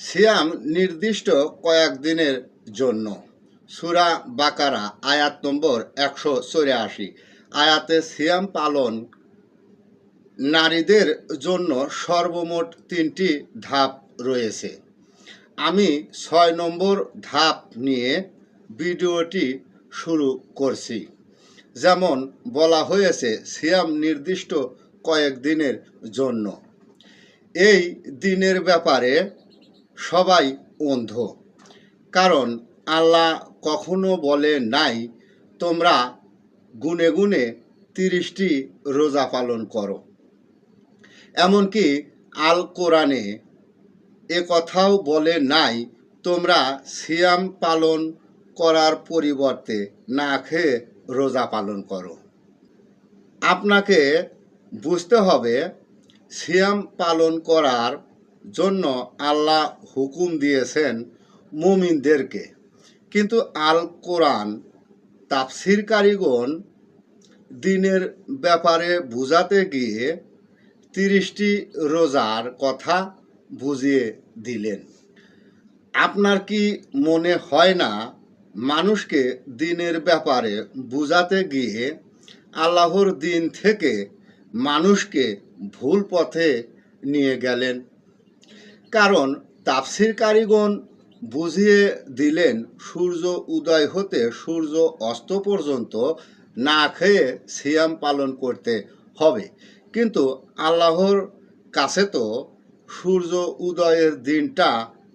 সিয়াম নির্দিষ্ট কয়েকদিনের জন্য। সূরা বাকারা আয়াত নম্বর 184। আয়াতে সিয়াম পালন নারীদের জন্য সর্বমোট 3টি ধাপ রয়েছে। আমি 6 নম্বর ধাপ নিয়ে ভিডিওটি শুরু করছি। যেমন বলা হয়েছে, সিয়াম নির্দিষ্ট কয়েকদিনের জন্য। এই দিনের ব্যাপারে সবাই অন্ধ, কারণ আল্লাহ কখনো বলে নাই তোমরা গুনে গুনে 30টি রোজা পালন করো। এমনকি আল কোরআনে এ কথাও বলে নাই তোমরা সিয়াম পালন করার পরিবর্তে না খেয়ে রোজা পালন করো। আপনাকে বুঝতে হবে, সিয়াম পালন করার জন্য আল্লাহ হুকুম দিয়েছেন মুমিনদেরকে, কিন্তু আল কোরআন তাফসিরকারীগণ দিনের ব্যাপারে বুঝাতে গিয়ে 30টি রোজার কথা বুঝিয়ে দিলেন। আপনার কি মনে হয় না মানুষকে দিনের ব্যাপারে বুঝাতে গিয়ে আল্লাহর দিন থেকে মানুষকে ভুল পথে নিয়ে গেলেন? কারণ তাফসিরকারীগণ বুঝিয়ে দিলেন সূর্য উদয় হতে সূর্য অস্ত পর্যন্ত না খেয়ে সিয়াম পালন করতে হবে, কিন্তু আল্লাহর কাছে তো সূর্য উদয়ের দিনটা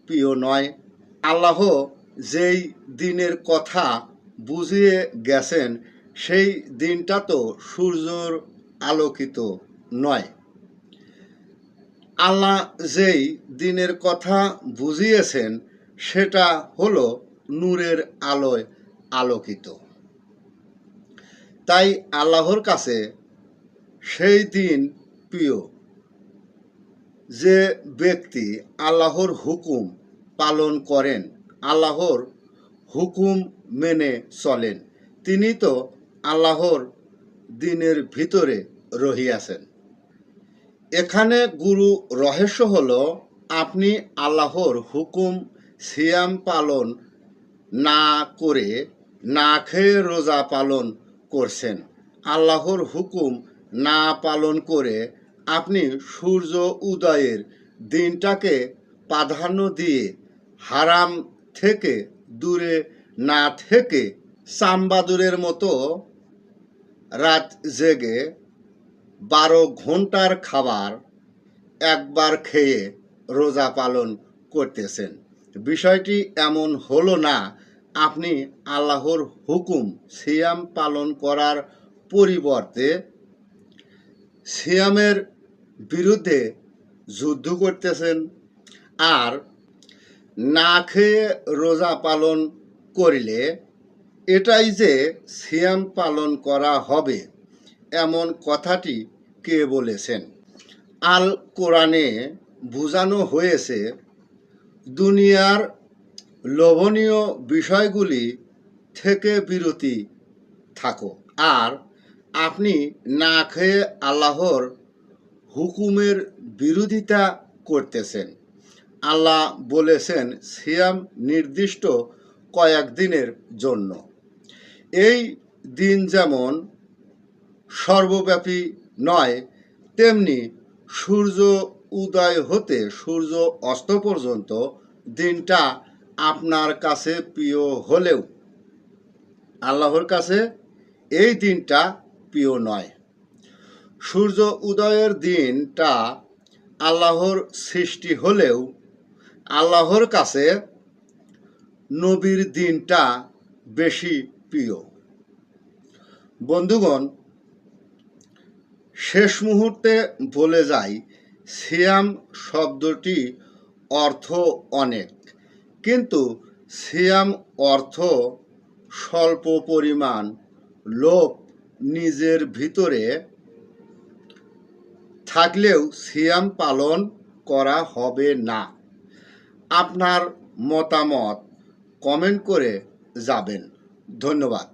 প্রিয় নয়। আল্লাহ যেই দিনের কথা বুঝিয়ে গেছেন সেই দিনটা তো সূর্যর আলোকিত নয়। আল্লাহ যেই দিনের কথা বুঝিয়েছেন সেটা হলো নূরের আলোয় আলোকিত। তাই আল্লাহর কাছে সেই দিন প্রিয়। যে ব্যক্তি আল্লাহর হুকুম পালন করেন, আল্লাহর হুকুম মেনে চলেন, তিনি তো আল্লাহর দিনের ভিতরে রহিয়াছেন। এখানে গুরু রহস্য হলো, আপনি আল্লাহর হুকুম সিয়াম পালন না করে না খেয়ে রোজা পালন করছেন। আল্লাহর হুকুম না পালন করে আপনি সূর্য উদয়ের দিনটাকে প্রাধান্য দিয়ে হারাম থেকে দূরে না থেকে চামবাদুরের মতো রাত জেগে 12 ঘন্টার খাবার একবার খেয়ে রোজা পালন করতেছেন। বিষয়টি এমন হলো না আপনি আল্লাহর হুকুম সিয়াম পালন করার পরিবর্তে সিয়ামের বিরুদ্ধে যুদ্ধ করতেছেন। আর না খেয়ে রোজা পালন করলে এটাই যে সিয়াম পালন করা হবে, এমন কথাটি কে বলেছেন? আল কোরআনে বোঝানো হয়েছে, দুনিয়ার লোভনীয় বিষয়গুলি থেকে বিরতি থাকো। আর আপনি না খেয়ে আল্লাহর হুকুমের বিরোধিতা করতেছেন। আল্লাহ বলেছেন সিয়াম নির্দিষ্ট কয়েকদিনের জন্য। এই দিন যেমন সর্বব্যাপী নয়, তেমনি সূর্য উদয় হতে সূর্য অস্ত পর্যন্ত দিনটা আপনার কাছে প্রিয় হলেও আল্লাহর কাছে এই দিনটা প্রিয় নয়। সূর্য উদয়ের দিনটা আল্লাহর সৃষ্টি হলেও আল্লাহর কাছে নবীর দিনটা বেশি প্রিয়। বন্ধুগণ, শেষ মুহূর্তে বলে যাই, সিয়াম শব্দটি অর্থ অনেক, কিন্তু সিয়াম অর্থ স্বল্প পরিমাণ লোভ নিজের ভিতরে থাকলেও সিয়াম পালন করা হবে না। আপনার মতামত কমেন্ট করে যাবেন। ধন্যবাদ।